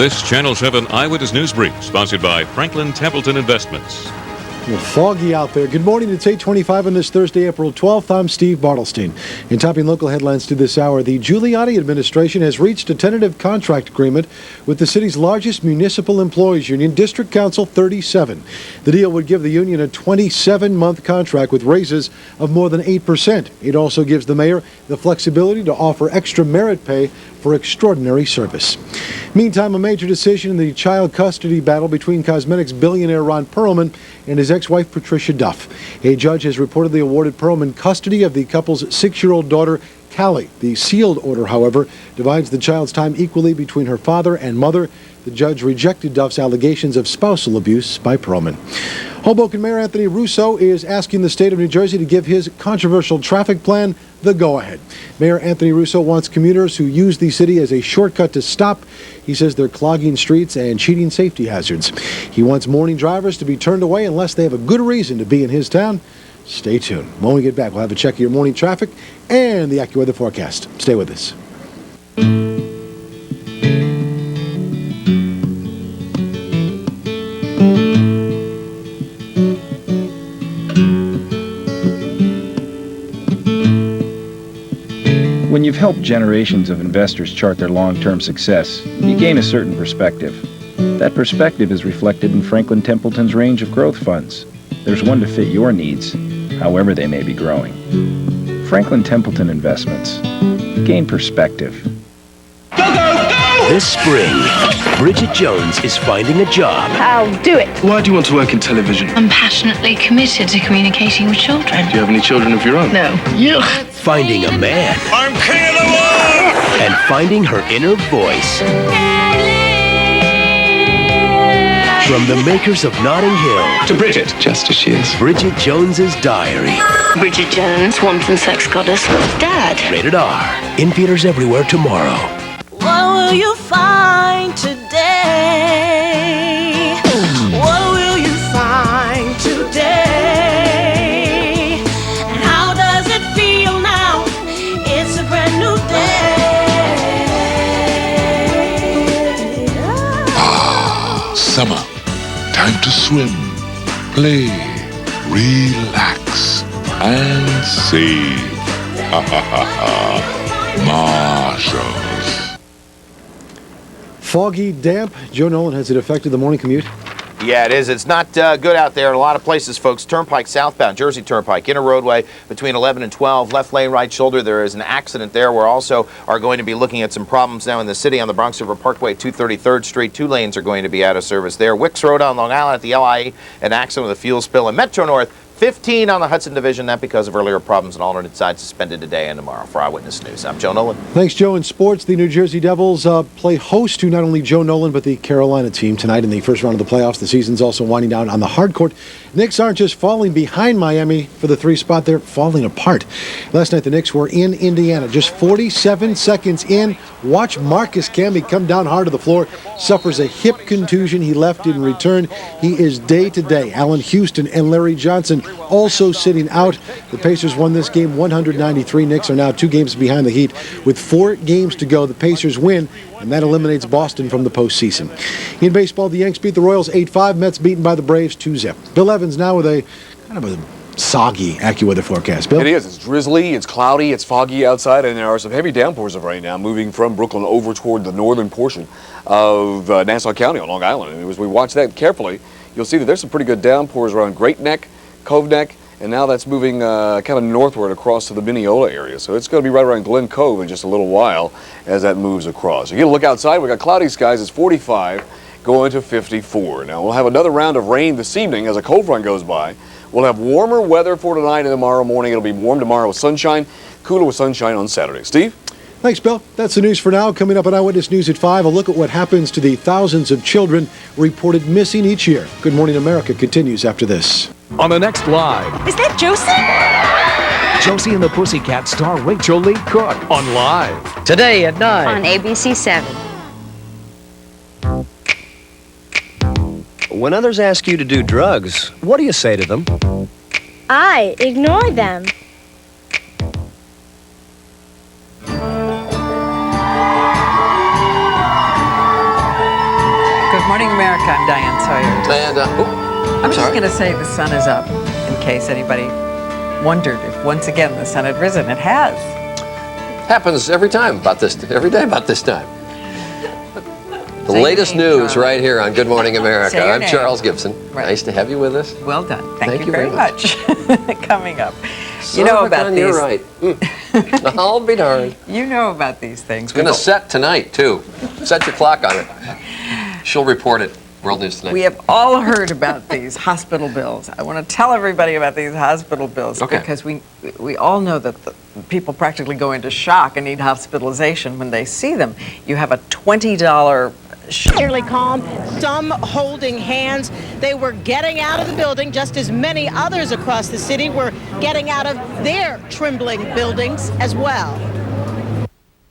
This Channel 7 Eyewitness News Brief, sponsored by Franklin Templeton Investments. Well, foggy out there. Good morning. It's 8:25 on this Thursday, April 12th. I'm Steve Bartlestein. In topping local headlines to this hour, the Giuliani administration has reached a tentative contract agreement with the city's largest municipal employees union, District Council 37. The deal would give the union a 27-month contract with raises of more than 8%. It also gives the mayor the flexibility to offer extra merit pay for extraordinary service. Meantime, a major decision in the child custody battle between cosmetics billionaire Ron Perlman and his ex-wife Patricia Duff. A judge has reportedly awarded Perlman custody of the couple's 6-year-old daughter, Callie. The sealed order, however, divides the child's time equally between her father and mother. The judge rejected Duff's allegations of spousal abuse by Perlman. Hoboken Mayor Anthony Russo is asking the state of New Jersey to give his controversial traffic plan the go-ahead. Mayor Anthony Russo wants commuters who use the city as a shortcut to stop. He says they're clogging streets and cheating safety hazards. He wants morning drivers to be turned away unless they have a good reason to be in his town. Stay tuned. When we get back, we'll have a check of your morning traffic and the AccuWeather forecast. Stay with us. When you've helped generations of investors chart their long-term success, you gain a certain perspective. That perspective is reflected in Franklin Templeton's range of growth funds. There's one to fit your needs, however they may be growing. Franklin Templeton Investments. Gain perspective. Go, go, go! This spring, Bridget Jones is finding a job. I'll do it. Why do you want to work in television? I'm passionately committed to communicating with children. Do you have any children of your own? No. Yuck. Finding a man. I'm king of the world! And finding her inner voice. From the makers of Notting Hill. To Bridget, just as she is. Bridget Jones's Diary. Bridget Jones, wanton sex goddess. Dad. Rated R. In theaters everywhere tomorrow. What will you find today? What will you find today? And how does it feel now? It's a brand new day. Ah, summer. Time to swim, play, relax, and save. Ha ha ha ha. Marshalls. Foggy, damp. Joe Nolan, has it affected the morning commute? Yeah, it is. It's not good out there in a lot of places, folks. Turnpike southbound, Jersey Turnpike, inner roadway between 11 and 12, left lane, right shoulder. There is an accident there. We're also are going to be looking at some problems now in the city on the Bronx River Parkway, 233rd Street. 2 lanes are going to be out of service there. Wicks Road on Long Island at the LIE, an accident with a fuel spill. And Metro North, 15 on the Hudson Division. That because of earlier problems and alternate sides suspended today and tomorrow. For Eyewitness News, I'm Joe Nolan. Thanks, Joe. In sports, the New Jersey Devils play host to not only Joe Nolan, but the Carolina team tonight in the first round of the playoffs. The season's also winding down on the hard court. Knicks aren't just falling behind Miami for the 3 spot, they're falling apart. Last night, the Knicks were in Indiana. Just 47 seconds in, watch Marcus Camby come down hard to the floor, suffers a hip contusion. He left in return. He is day-to-day. Allen Houston and Larry Johnson also sitting out. The Pacers won this game 193. Knicks are now 2 games behind the Heat. With 4 games to go, the Pacers win, and that eliminates Boston from the postseason. In baseball, the Yanks beat the Royals 8-5. Mets beaten by the Braves 2-zip. Bill Evans now with a kind of a soggy AccuWeather forecast. Bill? It is. It's drizzly, it's cloudy, it's foggy outside, and there are some heavy downpours of rain now moving from Brooklyn over toward the northern portion of Nassau County on Long Island. And as we watch that carefully, you'll see that there's some pretty good downpours around Great Neck, Cove Neck, and now that's moving kind of northward across to the Mineola area. So it's going to be right around Glen Cove in just a little while as that moves across. You get a look outside, we've got cloudy skies, it's 45, going to 54. Now we'll have another round of rain this evening as a cold front goes by. We'll have warmer weather for tonight and tomorrow morning. It'll be warm tomorrow with sunshine, cooler with sunshine on Saturday. Steve? Thanks, Bill. That's the news for now. Coming up on Eyewitness News at 5, a look at what happens to the thousands of children reported missing each year. Good Morning America continues after this. On the next Live. Is that Josie? Josie and the Pussycats star Rachel Lee Cook on Live. Today at 9. On ABC7. When others ask you to do drugs, what do you say to them? I ignore them. I'm Diane Sawyer. And, I'm just going to say the sun is up, in case anybody wondered if once again the sun had risen. It has. Happens every day about this time. The latest news right here on Good Morning America. I'm Charles Gibson. Right. Nice to have you with us. Well done. Thank you very much. Coming up. You know about these. You're right. I'll be darned. You know about these things. It's going to set tonight, too. Set your clock on it. She'll report it. World News Tonight. We have all heard about these hospital bills. I want to tell everybody about these hospital bills because we all know that the people practically go into shock and need hospitalization when they see them. You have a $20 fairly calm, some holding hands. They were getting out of the building just as many others across the city were getting out of their trembling buildings as well.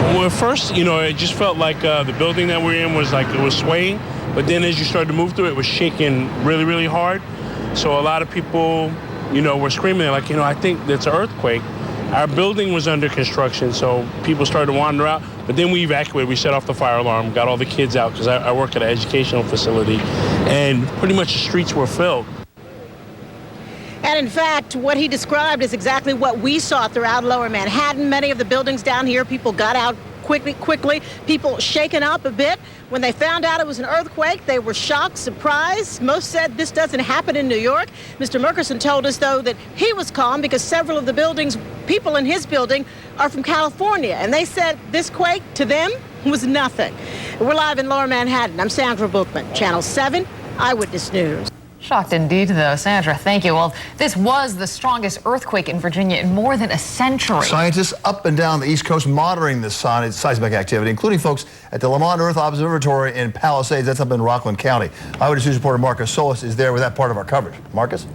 Well, at first, it just felt like the building that we're in was like it was swaying, but then as you started to move through it was shaking really, really hard. So a lot of people, were screaming like, I think that's an earthquake. Our building was under construction, so people started to wander out. But then we evacuated. We set off the fire alarm, got all the kids out, because I work at an educational facility, and pretty much the streets were filled. And in fact, what he described is exactly what we saw throughout Lower Manhattan. Many of the buildings down here, people got out quickly. People shaken up a bit. When they found out it was an earthquake, they were shocked, surprised. Most said this doesn't happen in New York. Mr. Murkerson told us, though, that he was calm because several of the people in his building are from California. And they said this quake, to them, was nothing. We're live in Lower Manhattan. I'm Sandra Bookman, Channel 7, Eyewitness News. Shocked indeed, though. Sandra, thank you. Well, this was the strongest earthquake in Virginia in more than a century. Scientists up and down the East Coast monitoring this seismic activity, including folks at the Lamont Earth Observatory in Palisades. That's up in Rockland County. Eyewitness News reporter Marcus Solis is there with that part of our coverage. Marcus?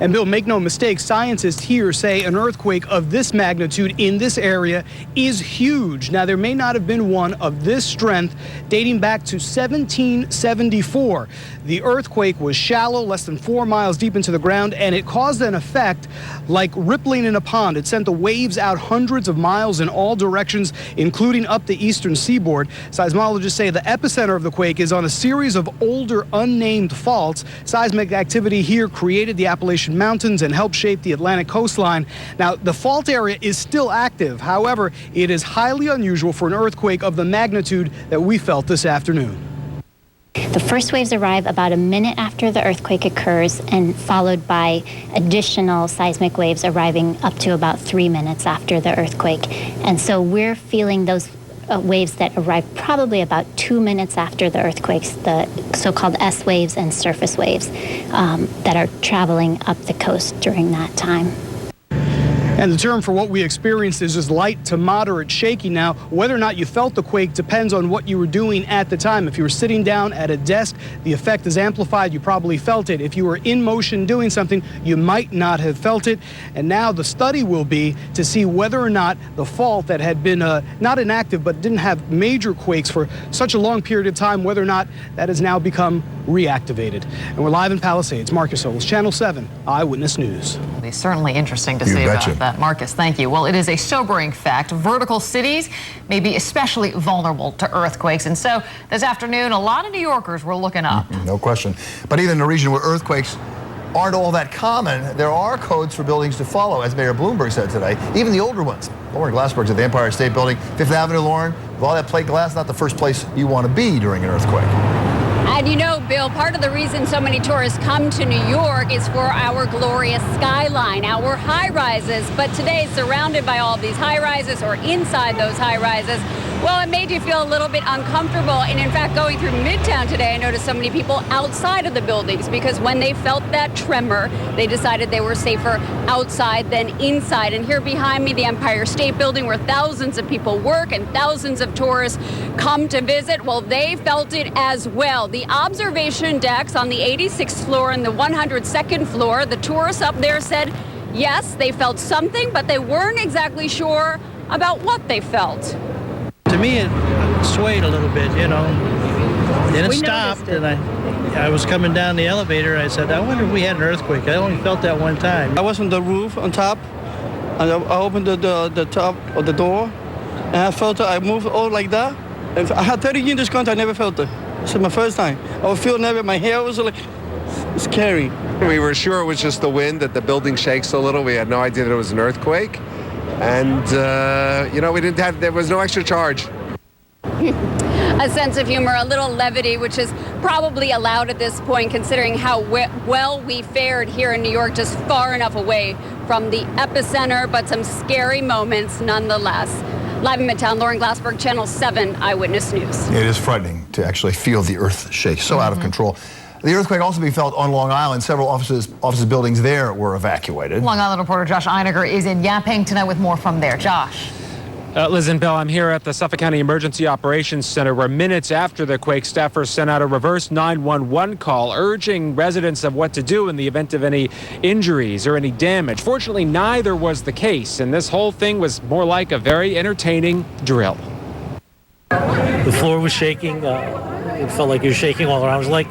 And Bill, make no mistake, scientists here say an earthquake of this magnitude in this area is huge. Now, there may not have been one of this strength dating back to 1774. The earthquake was shallow, less than 4 miles deep into the ground, and it caused an effect like rippling in a pond. It sent the waves out hundreds of miles in all directions, including up the eastern seaboard. Seismologists say the epicenter of the quake is on a series of older, unnamed faults. Seismic activity here created the Appalachian Mountains and helped shape the Atlantic coastline. Now, the fault area is still active. However, it is highly unusual for an earthquake of the magnitude that we felt this afternoon. The first waves arrive about a minute after the earthquake occurs and followed by additional seismic waves arriving up to about 3 minutes after the earthquake. And so we're feeling those waves that arrive probably about 2 minutes after the earthquakes, the so-called S waves and surface waves that are traveling up the coast during that time. And the term for what we experienced is just light to moderate shaking. Now, whether or not you felt the quake depends on what you were doing at the time. If you were sitting down at a desk, the effect is amplified. You probably felt it. If you were in motion doing something, you might not have felt it. And now the study will be to see whether or not the fault that had been not inactive but didn't have major quakes for such a long period of time, whether or not that has now become reactivated. And we're live in Palisades. Marcus Solis, Channel 7, Eyewitness News. It's certainly interesting to see about that. Marcus, thank you. Well, it is a sobering fact. Vertical cities may be especially vulnerable to earthquakes. And so this afternoon, a lot of New Yorkers were looking up. No question. But even in a region where earthquakes aren't all that common, there are codes for buildings to follow, as Mayor Bloomberg said today, even the older ones. Lauren Glassberg's at the Empire State Building, 5th Avenue, Lauren. With all that plate glass, not the first place you want to be during an earthquake. And you know, Bill, part of the reason so many tourists come to New York is for our glorious skyline, our high-rises. But today, surrounded by all of these high-rises or inside those high-rises, well, it made you feel a little bit uncomfortable. And in fact, going through Midtown today, I noticed so many people outside of the buildings because when they felt that tremor, they decided they were safer outside than inside. And here behind me, the Empire State Building, where thousands of people work and thousands of tourists come to visit, well, they felt it as well. The observation decks on the 86th floor and the 102nd floor, the tourists up there said, yes, they felt something, but they weren't exactly sure about what they felt. To me, it swayed a little bit, you know. Then it stopped, and I was coming down the elevator. I said, I wonder if we had an earthquake. I only felt that one time. I was on the roof, on top, and I opened the top of the door, and I felt it. I moved all like that. And I had 30 years contact, I never felt it. This is my first time. I was feeling nervous. My hair was like scary. We were sure it was just the wind, that the building shakes a little. We had no idea that it was an earthquake. And, there was no extra charge. A sense of humor, a little levity, which is probably allowed at this point, considering how well we fared here in New York, just far enough away from the epicenter, but some scary moments nonetheless. Live in Midtown, Lauren Glassberg, Channel 7 Eyewitness News. It is frightening to actually feel the earth shake, so out of control. The earthquake also being felt on Long Island. Several office buildings there were evacuated. Long Island reporter Josh Einiger is in Yaphank tonight with more from there. Josh. Liz and Bill, I'm here at the Suffolk County Emergency Operations Center, where minutes after the quake, staffers sent out a reverse 911 call urging residents of what to do in the event of any injuries or any damage. Fortunately, neither was the case, and this whole thing was more like a very entertaining drill. The floor was shaking. It felt like it was shaking all around. It was like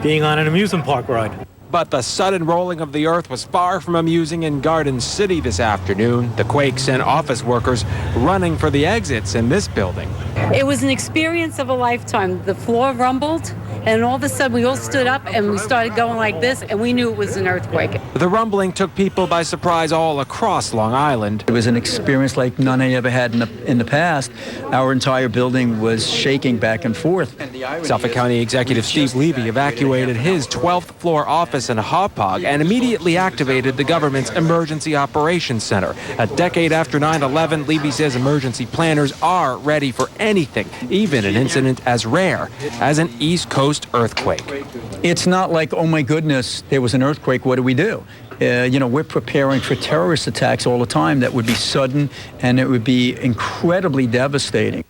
being on an amusement park ride. But the sudden rolling of the earth was far from amusing in Garden City this afternoon. The quake sent office workers running for the exits in this building. It was an experience of a lifetime. The floor rumbled, and all of a sudden we all stood up and we started going like this, and we knew it was an earthquake. The rumbling took people by surprise all across Long Island. It was an experience like none I ever had in the past. Our entire building was shaking back and forth. Suffolk County Executive Steve Levy evacuated his 12th floor office in Hauppauge and immediately activated the government's Emergency Operations Center. A decade after 9/11, Levy says emergency planners are ready for anything, even an incident as rare as an East Coast earthquake. It's not like, oh my goodness, there was an earthquake, what do we do? We're preparing for terrorist attacks all the time that would be sudden and it would be incredibly devastating.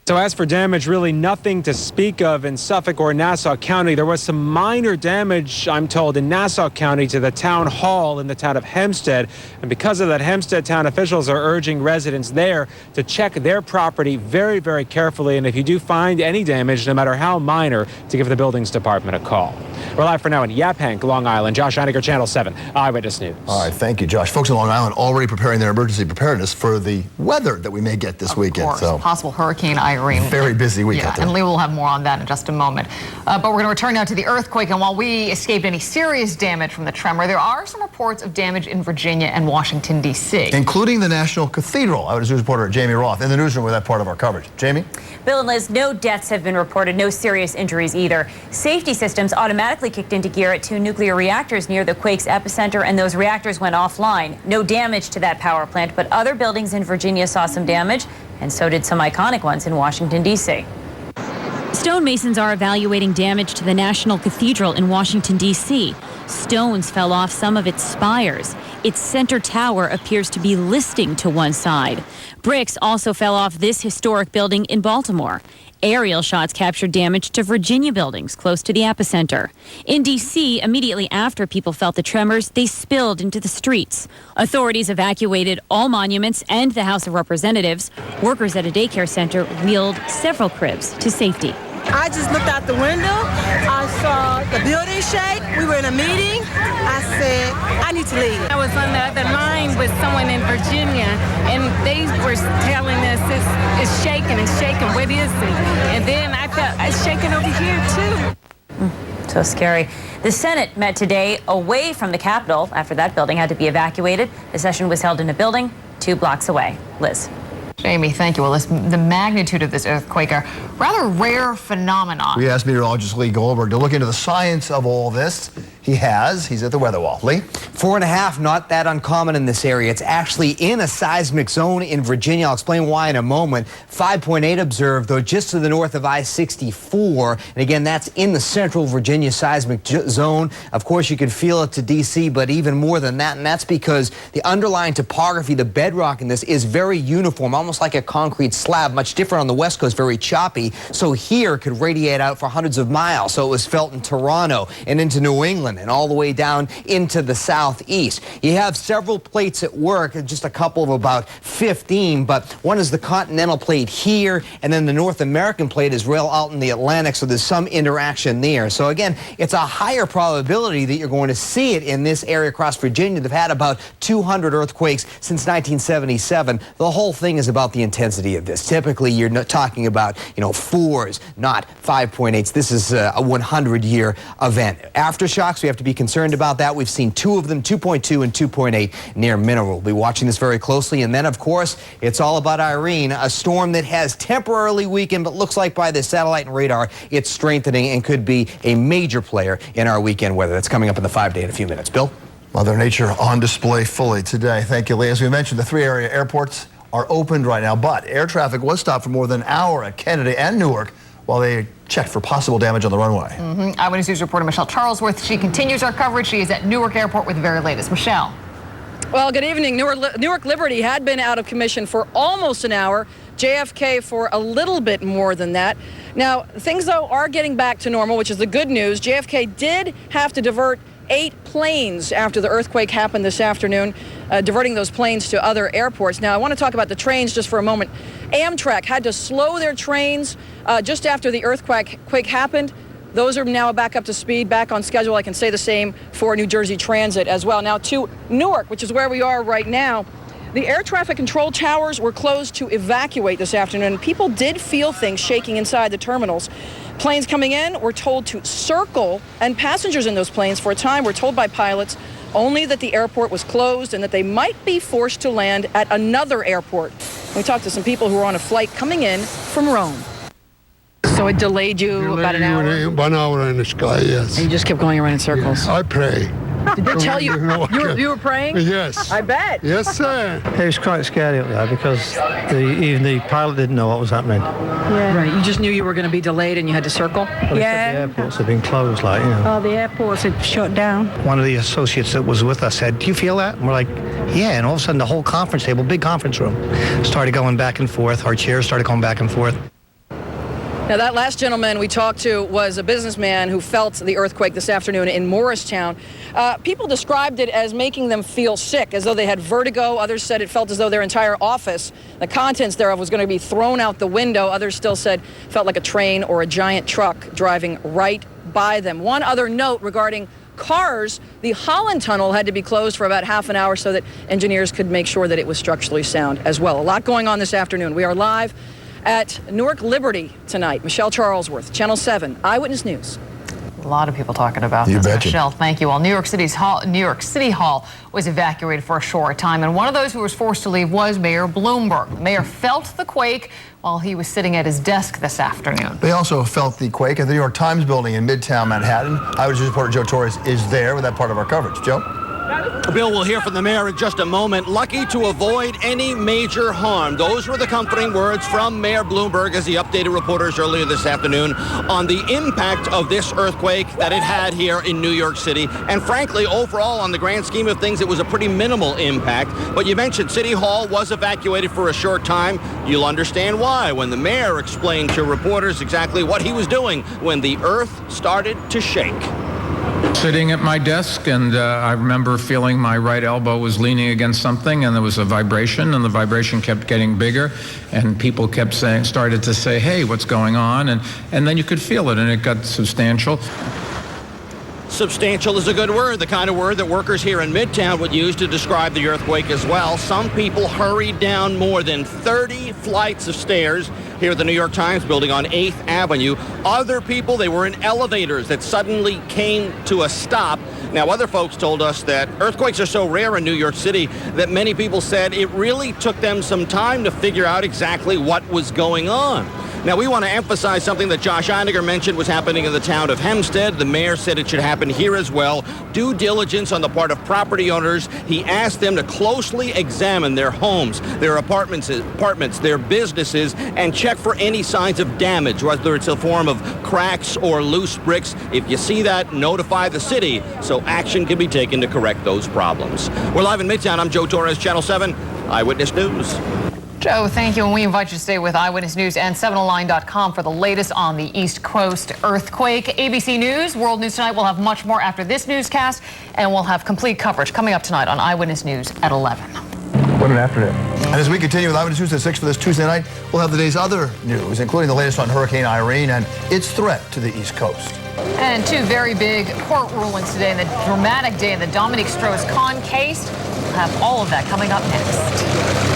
So as for damage, really nothing to speak of in Suffolk or Nassau County. There was some minor damage, I'm told, in Nassau County to the town hall in the town of Hempstead. And because of that, Hempstead town officials are urging residents there to check their property very, very carefully. And if you do find any damage, no matter how minor, to give the buildings department a call. We're live for now in Yaphank, Long Island. Josh Einiger, Channel 7 Eyewitness News. All right, thank you, Josh. Folks in Long Island already preparing their emergency preparedness for the weather that we may get this weekend. Of course, possible Hurricane Irene. Very busy week out there. And Lee will have more on that in just a moment. But we're going to return now to the earthquake. And while we escaped any serious damage from the tremor, there are some reports of damage in Virginia and Washington, D.C. Including the National Cathedral. Eyewitness News reporter Jamie Roth in the newsroom with that part of our coverage. Jamie? Bill and Liz, no deaths have been reported, no serious injuries either. Safety systems automatically kicked into gear at 2 nuclear reactors near the quake's epicenter, and those reactors went offline. No damage to that power plant, but other buildings in Virginia saw some damage, and so did some iconic ones in Washington, D.C. Stonemasons are evaluating damage to the National Cathedral in Washington, D.C. Stones fell off some of its spires. Its center tower appears to be listing to one side. Bricks also fell off this historic building in Baltimore. Aerial shots captured damage to Virginia buildings close to the epicenter. In D.C., immediately after people felt the tremors, they spilled into the streets. Authorities evacuated all monuments and the House of Representatives. Workers at a daycare center wheeled several cribs to safety. I just looked out the window. I saw the building shake. We were in a meeting. I said, I need to leave. I was on the other line with someone in Virginia, and they were telling us it's shaking, it's shaking. What is it? And then I felt it's shaking over here, too. So scary. The Senate met today away from the Capitol after that building had to be evacuated. The session was held in a building 2 blocks away. Liz. Jamie, thank you. Well, the magnitude of this earthquake, a rather rare phenomenon. We asked meteorologist Lee Goldberg to look into the science of all this. He has. He's at the weather wall. Lee? 4.5, not that uncommon in this area. It's actually in a seismic zone in Virginia. I'll explain why in a moment. 5.8 observed, though, just to the north of I-64. And again, that's in the central Virginia seismic zone. Of course, you can feel it to D.C., but even more than that. And that's because the underlying topography, the bedrock in this, is very uniform, almost like a concrete slab, much different on the West Coast, very choppy. So here it could radiate out for hundreds of miles. So it was felt in Toronto and into New England and all the way down into the southeast. You have several plates at work, just a couple of about 15, but one is the continental plate here, and then the North American plate is real out in the Atlantic, so there's some interaction there. So again, it's a higher probability that you're going to see it in this area across Virginia. They've had about 200 earthquakes since 1977. The whole thing is about about the intensity of this. Typically, you're not talking about, 4s, not 5.8s. This is a 100-year event. Aftershocks, we have to be concerned about that. We've seen 2 of them, 2.2 and 2.8 near Mineral. We'll be watching this very closely. And then, of course, it's all about Irene, a storm that has temporarily weakened, but looks like by the satellite and radar, it's strengthening and could be a major player in our weekend weather. That's coming up in the 5-day in a few minutes. Bill? Mother Nature on display fully today. Thank you, Lee. As we mentioned, the 3 area airports are opened right now, but air traffic was stopped for more than an hour at Kennedy and Newark while they checked for possible damage on the runway. Eyewitness News reporter Michelle Charlesworth. She continues our coverage. She is at Newark Airport with the very latest. Michelle. Well, good evening. Newark Liberty had been out of commission for almost an hour. JFK for a little bit more than that. Now, things, though, are getting back to normal, which is the good news. JFK did have to divert 8 planes after the earthquake happened this afternoon, diverting those planes to other airports. Now, I want to talk about the trains just for a moment. Amtrak had to slow their trains just after the earthquake happened. Those are now back up to speed, back on schedule. I can say the same for New Jersey Transit as well. Now to Newark, which is where we are right now. The air traffic control towers were closed to evacuate this afternoon. People did feel things shaking inside the terminals. Planes coming in were told to circle, and passengers in those planes for a time were told by pilots only that the airport was closed and that they might be forced to land at another airport. We talked to some people who were on a flight coming in from Rome. So it delayed you about an hour? 1 hour in the sky, yes. And you just kept going around in circles? I pray. Did they tell you you were praying? Yes. I bet. Yes, sir. It was quite scary up there because even the pilot didn't know what was happening. Yeah. Right. You just knew you were going to be delayed and you had to circle? Well, the airports have been closed, Oh, the airports had shut down. One of the associates that was with us said, "Do you feel that?" And we're like, "Yeah." And all of a sudden, the whole conference table, big conference room, started going back and forth. Our chairs started going back and forth. Now, that last gentleman we talked to was a businessman who felt the earthquake this afternoon in Morristown. People described it as making them feel sick, as though they had vertigo. Others said it felt as though their entire office, the contents thereof, was going to be thrown out the window. Others still said it felt like a train or a giant truck driving right by them. One other note regarding cars, the Holland Tunnel had to be closed for about half an hour so that engineers could make sure that it was structurally sound as well. A lot going on this afternoon. We are live at Newark Liberty tonight. Michelle Charlesworth, Channel 7, Eyewitness News. A lot of people talking about this. Michelle, thank you. Well, New York City Hall was evacuated for a short time, and one of those who was forced to leave was Mayor Bloomberg. The mayor felt the quake while he was sitting at his desk this afternoon. They also felt the quake at the New York Times building in Midtown Manhattan. Eyewitness reporter Joe Torres is there with that part of our coverage. Joe? Bill, we'll hear from the mayor in just a moment. Lucky to avoid any major harm. Those were the comforting words from Mayor Bloomberg as he updated reporters earlier this afternoon on the impact of this earthquake that it had here in New York City. And frankly, overall, on the grand scheme of things, it was a pretty minimal impact. But you mentioned City Hall was evacuated for a short time. You'll understand why when the mayor explained to reporters exactly what he was doing when the earth started to shake. Sitting at my desk, and I remember feeling my right elbow was leaning against something, and there was a vibration, and the vibration kept getting bigger, and people started to say, "Hey, what's going on?" And then you could feel it, and it got substantial. Substantial is a good word, the kind of word that workers here in Midtown would use to describe the earthquake as well. Some people hurried down more than 30 flights of stairs here at the New York Times building on 8th Avenue. Other people, they were in elevators that suddenly came to a stop. Now, other folks told us that earthquakes are so rare in New York City that many people said it really took them some time to figure out exactly what was going on. Now, we want to emphasize something that Josh Einiger mentioned was happening in the town of Hempstead. The mayor said it should happen here as well. Due diligence on the part of property owners. He asked them to closely examine their homes, their apartments, their businesses, and check for any signs of damage, whether it's a form of cracks or loose bricks. If you see that, notify the city so action can be taken to correct those problems. We're live in Midtown. I'm Joe Torres, Channel 7, Eyewitness News. Joe, thank you, and we invite you to stay with Eyewitness News and 7online.com for the latest on the East Coast earthquake. ABC News, World News Tonight, we'll have much more after this newscast, and we'll have complete coverage coming up tonight on Eyewitness News at 11. What an afternoon. And as we continue with Eyewitness News at 6 for this Tuesday night, we'll have the day's other news, including the latest on Hurricane Irene and its threat to the East Coast. And two very big court rulings today in the dramatic day in the Dominique Strauss-Kahn case. We'll have all of that coming up next.